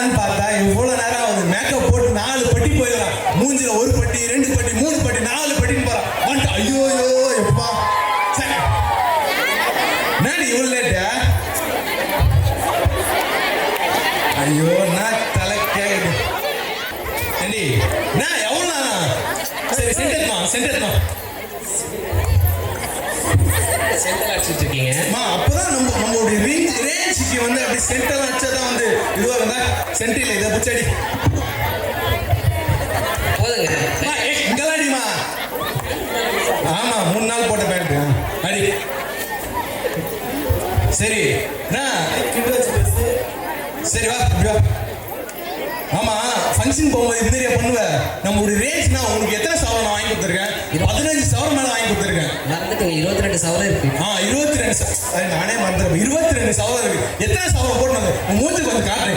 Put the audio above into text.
வரலான்னு பார்த்தா எவ்வளவு நேரம் ஆகுது. மேக்கப் போட்டு 4 பட்டி போயிடலாம். மூஞ்சில 1 பட்டி 2 பட்டி 3 பட்டி 4 பட்டின்னு போறான். வந்துட்டு ஐயோ எப்பா நான் இவ்வளவு லேட்டா? ஐயோ நான் தலை கேக்குது. ஏண்டி நான் எவ்வளோ சரி சென்டர்மா சென்டர் அடிச்சுட்டு இருக்கீங்க. அப்பதான் நம்மளுடைய ரேஞ்சுக்கு வந்து அப்படி சென்டர் அடிச்சாதான் வந்து இதுவா இருந்தா சென்டர்ல இதை பிடிச்சாடி போதுங்க. இங்கலாடிமா ஆமா 3 நாள் போட்ட பேண்ட் அடி. சரி சரி வா இப்படி வா. ஆமா ஃபங்க்ஷன் போகும்போது இது மாதிரியா பண்ணுவ? நம்மளுடைய ரேஞ்ச்னா உங்களுக்கு எத்தனை சவரம் நான் வாங்கி கொடுத்துருக்கேன்? 15 சவரம் மேல வாங்கி கொடுத்துருக்கேன். மறந்துட்டு 22 சவரம் இருக்கு. 22 நானே மறந்துடுறேன். 22 சவரம் இருக்கு. எத்தனை சவரம் போட்டு மூஞ்சி கொஞ்சம் காட்டுறேன்.